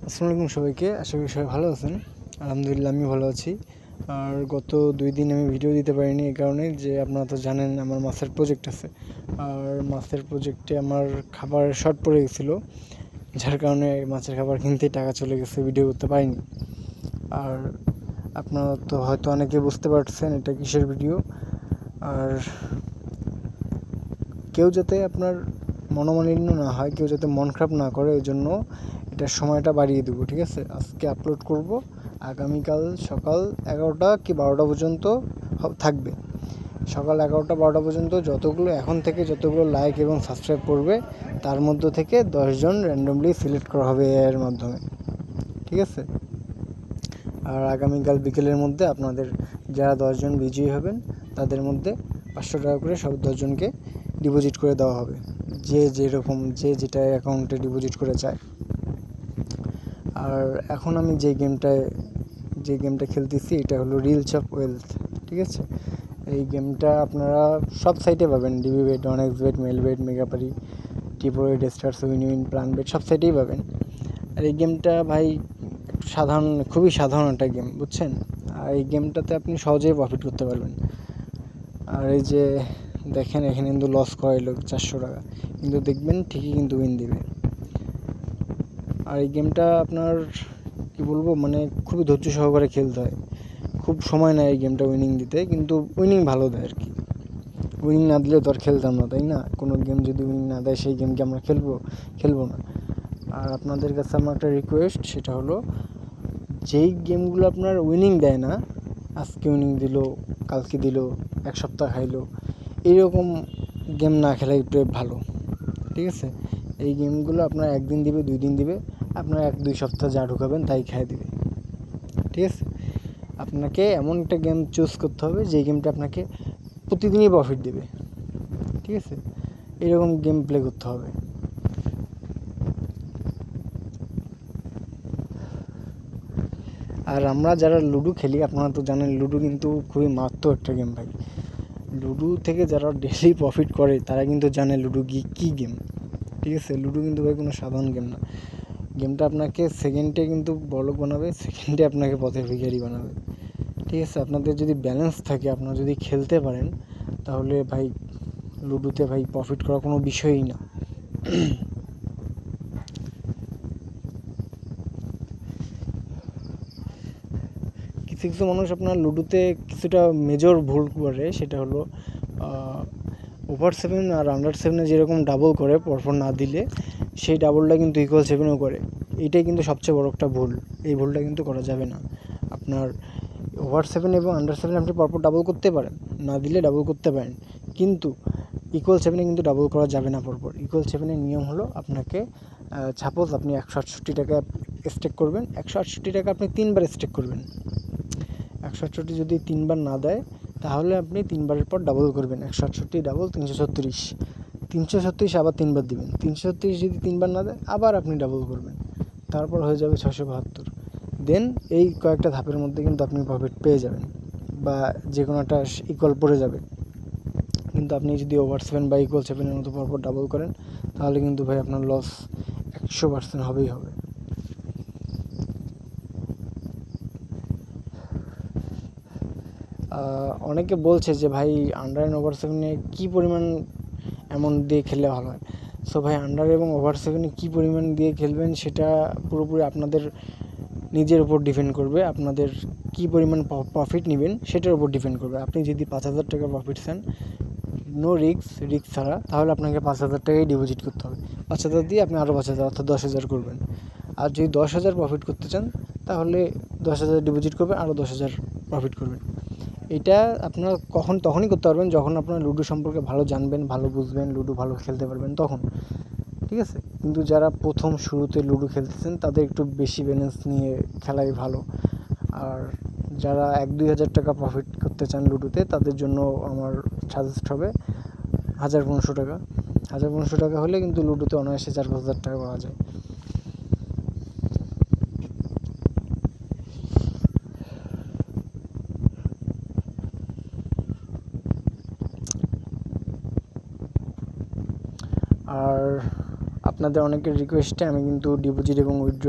আসসালামু আলাইকুম সবাইকে। আশা করি সবাই ভালো আছেন। আলহামদুলিল্লাহ আমি ভালো আছি। আর গত 2 দিন আমি ভিডিও দিতে পারিনি এই কারণে যে আপনারা তো জানেন আমার মাছের প্রজেক্ট আছে। আর মাছের প্রজেক্টে আমার খাবারের শর্ট পড়ে গেছিলো, যার কারণে মাছের খাবার কিনতেই টাকা চলে গেছে, ভিডিও করতে পারিনি। আর আপনারা তো হয়তো অনেকে বুঝতে পারছেন এটা কিসের ভিডিও। আর কেউ যাতে আপনার মনোমালিন্য না হয়, কেউ যাতে মন খারাপ না করে, এই জন্য এটার সময়টা বাড়িয়ে দেবো, ঠিক আছে? আজকে আপলোড করব, আগামীকাল সকাল 11টা কি 12টা পর্যন্ত থাকবে। সকাল 11টা 12টা পর্যন্ত এখন থেকে যতগুলো লাইক এবং সাবস্ক্রাইব করবে তার মধ্য থেকে 10 জন র্যান্ডমলি সিলেক্ট করা হবে এর মাধ্যমে, ঠিক আছে? আর আগামীকাল বিকেলের মধ্যে আপনাদের যারা 10 জন বিজয়ী হবেন তাদের মধ্যে 500 টাকা করে সব 10 জনকে ডিপোজিট করে দেওয়া হবে, যে যেটা অ্যাকাউন্টে ডিপোজিট করে চায়। আর এখন আমি যে গেমটা খেলতেছি এটা হলো রিলস অফ ওয়েলথ, ঠিক আছে? এই গেমটা আপনারা সব সাইটে পাবেন, ডিবিবেট, অনেক্সবেট, মেলবেট, মেগাপারি, টিপোয়েট, স্টার্স, উইন, প্ল্যানবেট, সব সাইটেই পাবেন। আর এই গেমটা ভাই খুবই সাধারণ একটা গেম, বুঝছেন? আর এই গেমটাতে আপনি সহজেই প্রফিট করতে পারবেন। আর এই যে দেখেন এখানে কিন্তু লস করাইলো 400 টাকা, কিন্তু দেখবেন ঠিকই কিন্তু উইন দিবে। আর এই গেমটা আপনার কি বলবো, মানে খুবই ধৈর্য সহকারে খেলতে হয়, খুব সময় নেয় এই গেমটা উইনিং দিতে, কিন্তু উইনিং ভালো দেয় আর কি। উইনিং না দিলে তো আর খেলতাম না, তাই না? কোনো গেম যদি উইনিং না দেয় সেই গেমকে আমরা খেলবো না। আর আপনাদের কাছে আমার একটা রিকোয়েস্ট, সেটা হলো যেই গেমগুলো আপনার উইনিং দেয় না, আজকে উইনিং দিল, কালকে দিল, এক সপ্তাহ খাইলো, এইরকম গেম না খেলাই ভালো, ঠিক আছে? এই গেমগুলো আপনার একদিন দিবে, 2 দিন দিবে, আপনার 1-2 সপ্তাহ যা ঢুকাবেন তাই খেয়ে দিবে, ঠিক আছে? আপনাকে এমন একটা গেম চুজ করতে হবে যে গেমটা আপনাকে প্রতিদিনই প্রফিট দেবে, ঠিক আছে? এরকম গেম প্লে করতে হবে। আর আমরা যারা লুডো খেলি, আপনারা তো জানেন লুডো কিন্তু খুবই মারাত্মক একটা গেম ভাই। লুডো থেকে যারা ডেলি প্রফিট করে তারা কিন্তু জানে লুডো কী গেম, ঠিক আছে? লুডো কিন্তু ভাই কোনো সাধারণ গেম না। গেমটা আপনাকে সেকেন্ডে কিন্তু বড়লোক বানাবে, সেকেন্ডে আপনাকে পথের ভিখারি বানাবে, ঠিক আছে? আপনাদের যদি ব্যালেন্স থাকে, আপনারা যদি খেলতে পারেন, তাহলে ভাই লুডোতে ভাই প্রফিট করা কোনো বিষয়ই না। কিছু মানুষ আপনার লুডোতে কিছুটা মেজর ভুল করে, সেটা হলো ওভার 7 আর আন্ডার 7 যেরকম ডাবল করে পরপর না দিলে, সেই ডাবলটা কিন্তু ইকুয়াল 7ও করে। এইটাই কিন্তু সবচেয়ে বড় একটা ভুল, এই ভুলটা কিন্তু করা যাবে না। আপনার ওভার 7 এবং আন্ডার 7 আপনি পরপর ডাবল করতে পারেন, না দিলে ডাবল করতে পারেন, কিন্তু ইকুয়াল 7 কিন্তু ডাবল করা যাবে না পরপর। ইকুয়াল 7 নিয়ম হলো আপনাকে সাপোজ আপনি 168 টাকা স্টেক করবেন, 168 টাকা আপনি 3বার স্টেক করবেন। 168 যদি 3বার না দেয়, তাহলে আপনি 3বারের পর ডাবল করবেন। 168 ডাবল 336, 336 আবার 3বার দিবেন। 336 যদি 3বার না দেয়, আবার আপনি ডাবল করবেন, তারপর হয়ে যাবে 672। দেন এই কয়েকটা ধাপের মধ্যে কিন্তু আপনি প্রফিট পেয়ে যাবেন, বা যে কোনো একটা ইকুয়াল পড়ে যাবে। কিন্তু আপনি যদি ওভার 7 বা ইকুয়াল 7-এর মতো পরপর ডাবল করেন, তাহলে কিন্তু ভাই আপনার লস 100% হবেই হবে। অনেকে বলছে যে ভাই আন্ডার অ্যান্ড ওভার 7-এ কী পরিমাণ অ্যামাউন্ট দিয়ে খেললে ভালো হয়। সো ভাই আন্ডার এবং ওভার 7-এ কী পরিমাণ দিয়ে খেলবেন সেটা পুরোপুরি আপনাদের নিজের উপর ডিপেন্ড করবে। আপনাদের কী পরিমাণ প্রফিট নেবেন সেটার উপর ডিপেন্ড করবে। আপনি যদি 5,000 টাকা প্রফিট চান, নো রিস্ক ছাড়া, তাহলে আপনাকে 5,000 টাকাই ডিপোজিট করতে হবে। 5,000 দিয়ে আপনি আরও 5,000 অর্থাৎ 10,000 করবেন। আর যদি 10,000 প্রফিট করতে চান, তাহলে 10,000 ডিপোজিট করবেন, আরও 10,000 প্রফিট করবেন। এটা আপনারা তখনই করতে পারবেন যখন আপনারা লুডো সম্পর্কে ভালো জানবেন, ভালো বুঝবেন, লুডো ভালো খেলতে পারবেন তখন, ঠিক আছে? কিন্তু যারা প্রথম শুরুতে লুডো খেলতেছেন তাদের একটু বেশি ব্যালেন্স নিয়ে খেলাই ভালো। আর যারা 1-2 হাজার টাকা প্রফিট করতে চান লুডোতে, তাদের জন্য আমার সাজেস্ট হবে 1,500 টাকা। 1,500 টাকা হলে কিন্তু লুডোতে অনায়াসে 4-5 হাজার টাকা পাওয়া যায়। আর আপনাদের অনেকের রিকোয়েস্টে আমি কিন্তু ডিপোজিট এবং উইথড্র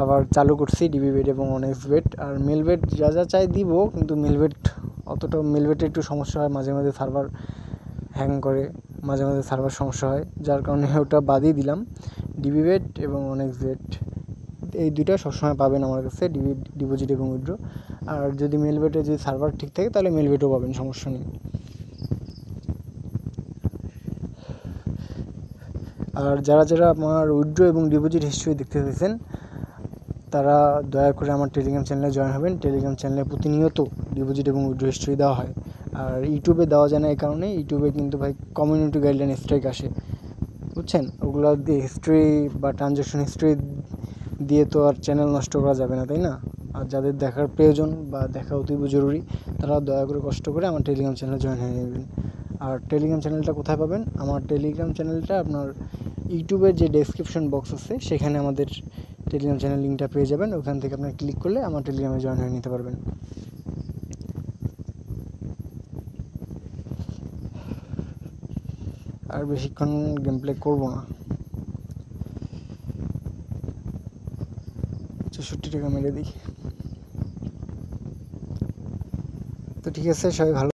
আবার চালু করছি ডিবিবেট এবং অনেক্সবেট। আর মেলবেট যা যা চাই দিব, কিন্তু মেলবেট মেলবেটে একটু সমস্যা হয়, মাঝে মাঝে সার্ভার হ্যাং করে, মাঝে মাঝে সার্ভার সমস্যা হয়, যার কারণে ওটা বাদই দিলাম। ডিবিবেট এবং অনেক্সবেট এই দুইটা সবসময় পাবেন আমার কাছে, ডিপোজিট এবং উইথড্র। আর যদি মেলবেটে যদি সার্ভার ঠিক থাকে তাহলে মেলবেটও পাবেন, সমস্যা নেই। আর যারা যারা আমার উইথড্র এবং ডিপোজিট হিস্ট্রি দেখতে চাইছেন তারা দয়া করে আমার টেলিগ্রাম চ্যানেলে জয়েন হবেন। টেলিগ্রাম চ্যানেলে প্রতিনিয়ত ডিপোজিট এবং উইথড্র হিস্ট্রি দেওয়া হয়। আর ইউটিউবে দেওয়া যায় না এই কারণে, ইউটিউবে কিন্তু ভাই কমিউনিটি গাইডলাইন স্ট্রাইক আসে, বুঝছেন? ওগুলো দিয়ে হিস্ট্রি বা ট্রানজ্যাকশন হিস্ট্রি দিয়ে তো আর চ্যানেল নষ্ট করা যাবে না, তাই না? আর যাদের দেখার প্রয়োজন বা দেখা অতীব জরুরি তারা দয়া করে কষ্ট করে আমার টেলিগ্রাম চ্যানেলে জয়েন হয়ে নেবেন। আর টেলিগ্রাম চ্যানেলটা কোথায় পাবেন? আমার টেলিগ্রাম চ্যানেলটা আপনার ইউটিউবের যে ডেসক্রিপশন বক্স আছে সেখানে আমাদের টেলিগ্রাম চ্যানেল লিঙ্কটা পেয়ে যাবেন। ওখান থেকে আপনার ক্লিক করলে আমার টেলিগ্রামে জয়েন হয়ে নিতে পারবেন। আর বেশিক্ষণ গেম প্লে করবো না, 64 টাকা মেরে দিই। তো ঠিক আছে, সবাই ভালো